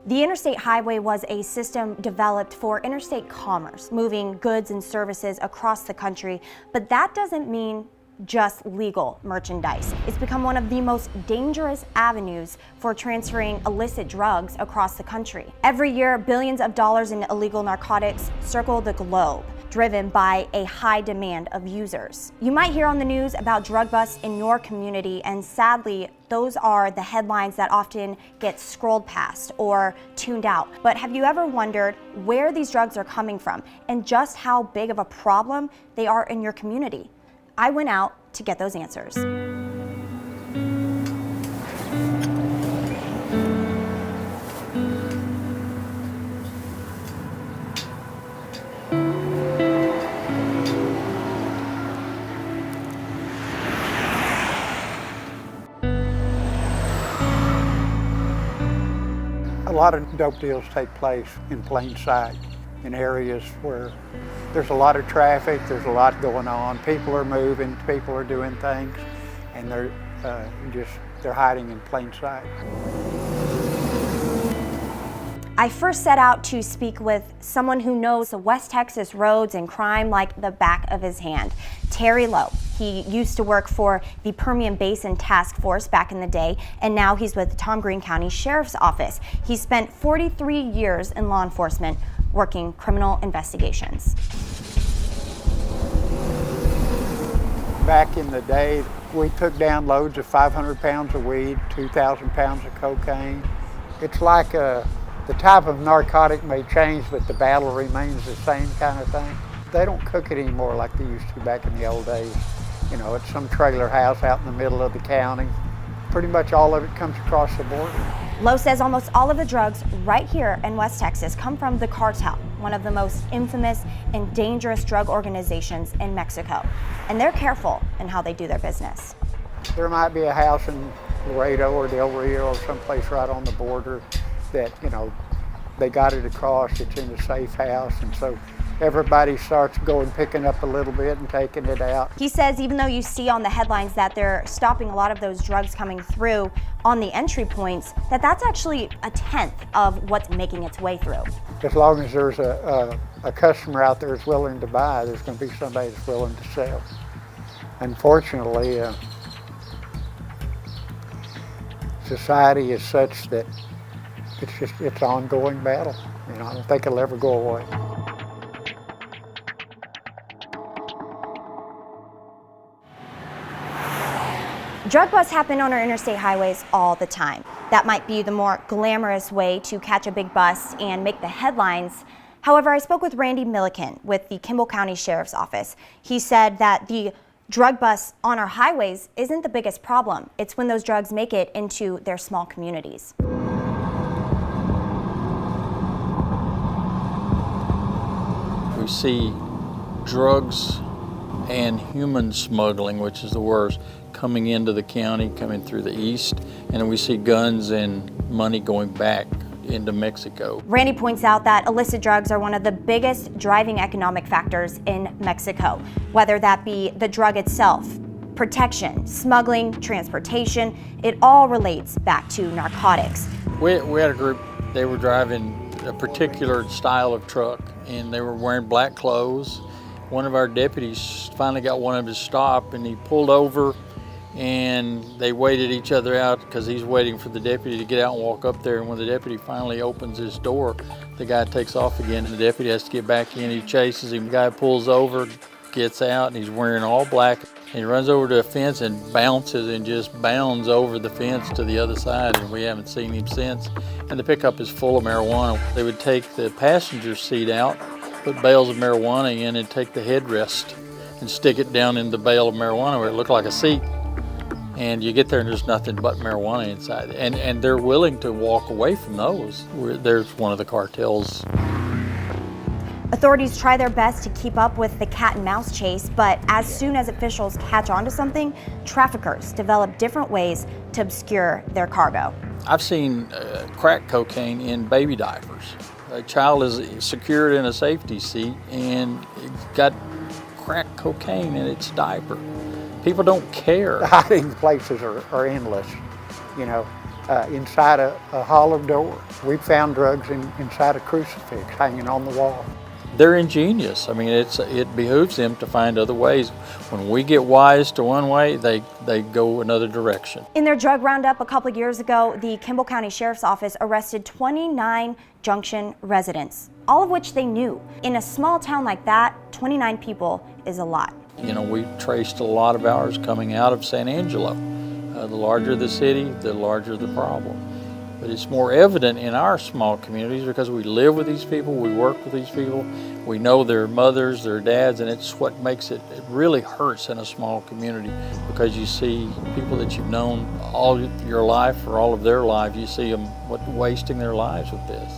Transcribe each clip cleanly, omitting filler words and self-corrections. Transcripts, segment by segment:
The interstate highway was a system developed for interstate commerce, moving goods and services across the country, but that doesn't mean just legal merchandise. It's become one of the most dangerous avenues for transferring illicit drugs across the country. Every year, billions of dollars in illegal narcotics circle the globe, driven by a high demand of users. You might hear on the news about drug busts in your community, and sadly, those are the headlines that often get scrolled past or tuned out. But have you ever wondered where these drugs are coming from and just how big of a problem they are in your community? I went out to get those answers. A lot of dope deals take place in plain sight, in areas where there's a lot of traffic, there's a lot going on, people are moving, people are doing things, and they're hiding in plain sight. I first set out to speak with someone who knows the West Texas roads and crime like the back of his hand, Terry Lowe. He used to work for the Permian Basin Task Force back in the day, and now he's with the Tom Green County Sheriff's Office. He spent 43 years in law enforcement working criminal investigations. Back in the day, we took down loads of 500 pounds of weed, 2,000 pounds of cocaine. It's like the type of narcotic may change, but the battle remains the same kind of thing. They don't cook it anymore like they used to back in the old days. You know, it's some trailer house out in the middle of the county. Pretty much all of it comes across the border. Lowe says almost all of the drugs right here in West Texas come from the cartel, one of the most infamous and dangerous drug organizations in Mexico. And they're careful in how they do their business. There might be a house in Laredo or Del Rio or someplace right on the border that, you know, they got it across, it's in a safe house, and so everybody starts picking up a little bit and taking it out. He says even though you see on the headlines that they're stopping a lot of those drugs coming through on the entry points, that's actually a tenth of what's making its way through. As long as there's a customer out there that's willing to buy, there's going to be somebody that's willing to sell. Unfortunately, society is such that it's an ongoing battle. You know, I don't think it'll ever go away. Drug busts happen on our interstate highways all the time. That might be the more glamorous way to catch a big bust and make the headlines. However, I spoke with Randy Milliken with the Kimball County Sheriff's Office. He said that the drug busts on our highways isn't the biggest problem. It's when those drugs make it into their small communities. We see drugs and human smuggling, which is the worst, coming into the county, coming through the east, and then we see guns and money going back into Mexico. Randy points out that illicit drugs are one of the biggest driving economic factors in Mexico, whether that be the drug itself, protection, smuggling, transportation, it all relates back to narcotics. We had a group, they were driving a particular style of truck, and they were wearing black clothes. One of our deputies finally got one of them to stop, and he pulled over, and they waited each other out because he's waiting for the deputy to get out and walk up there. And when the deputy finally opens his door, the guy takes off again, and the deputy has to get back in. He chases him. The guy pulls over, gets out, and he's wearing all black. And he runs over to a fence and bounces and just bounds over the fence to the other side, and we haven't seen him since. And the pickup is full of marijuana. They would take the passenger seat out, put bales of marijuana in, and take the headrest and stick it down in the bale of marijuana where it looked like a seat. And you get there and there's nothing but marijuana inside. And they're willing to walk away from those. There's one of the cartels. Authorities try their best to keep up with the cat and mouse chase, but as soon as officials catch on to something, traffickers develop different ways to obscure their cargo. I've seen crack cocaine in baby diapers. A child is secured in a safety seat and it's got crack cocaine in its diaper. People don't care. The hiding places are endless. You know, inside a hollow door. We found drugs inside a crucifix hanging on the wall. They're ingenious. I mean, it behooves them to find other ways. When we get wise to one way, they go another direction. In their drug roundup a couple of years ago, the Kimball County Sheriff's Office arrested 29 Junction residents, all of which they knew. In a small town like that, 29 people is a lot. You know, we traced a lot of ours coming out of San Angelo. The larger the city, the larger the problem. But it's more evident in our small communities because we live with these people, we work with these people, we know their mothers, their dads, and it's what makes it really hurts in a small community because you see people that you've known all your life or all of their lives, you see them wasting their lives with this.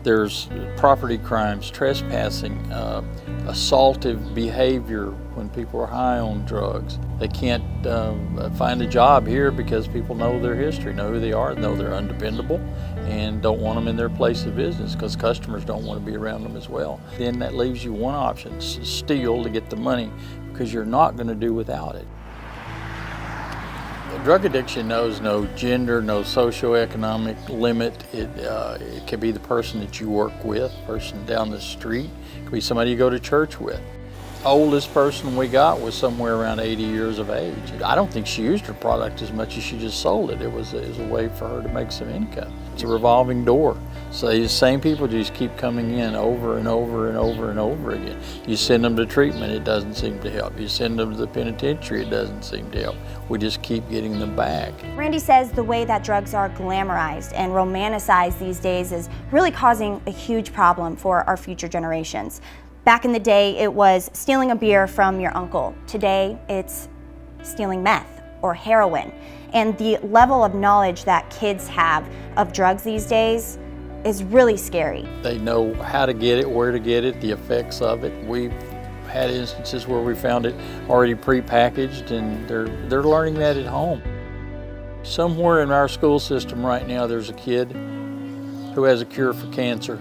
There's property crimes, trespassing, assaultive behavior when people are high on drugs. They can't find a job here because people know their history, know who they are, know they're undependable, and don't want them in their place of business because customers don't want to be around them as well. Then that leaves you one option, steal to get the money because you're not going to do without it. Drug addiction knows no gender, no socioeconomic limit. It could be the person that you work with, person down the street. It could be somebody you go to church with. Oldest person we got was somewhere around 80 years of age. I don't think she used her product as much as she just sold it. It was a way for her to make some income. It's a revolving door. So these same people just keep coming in over and over and over and over again. You send them to treatment, it doesn't seem to help. You send them to the penitentiary, it doesn't seem to help. We just keep getting them back. Randy says the way that drugs are glamorized and romanticized these days is really causing a huge problem for our future generations. Back in the day, it was stealing a beer from your uncle. Today, it's stealing meth or heroin. And the level of knowledge that kids have of drugs these days is really scary. They know how to get it, where to get it, the effects of it. We've had instances where we found it already prepackaged and they're learning that at home. Somewhere in our school system right now, there's a kid who has a cure for cancer.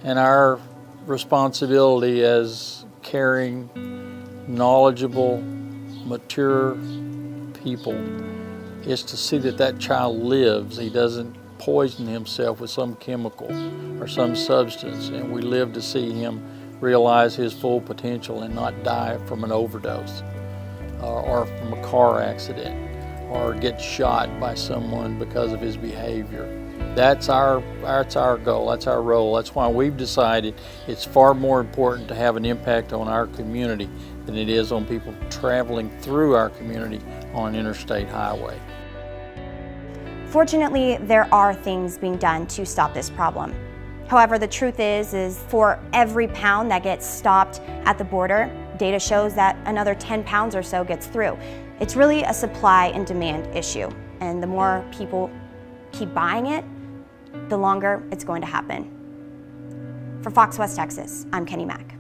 And our responsibility as caring, knowledgeable, mature people is to see that that child lives. He doesn't poison himself with some chemical or some substance, and we live to see him realize his full potential and not die from an overdose or from a car accident or get shot by someone because of his behavior. That's our goal, that's our role. That's why we've decided it's far more important to have an impact on our community than it is on people traveling through our community on an interstate highway. Fortunately, there are things being done to stop this problem. However, the truth is for every pound that gets stopped at the border, data shows that another 10 pounds or so gets through. It's really a supply and demand issue, and the more people keep buying it, the longer it's going to happen. For Fox West Texas, I'm Keni Mack.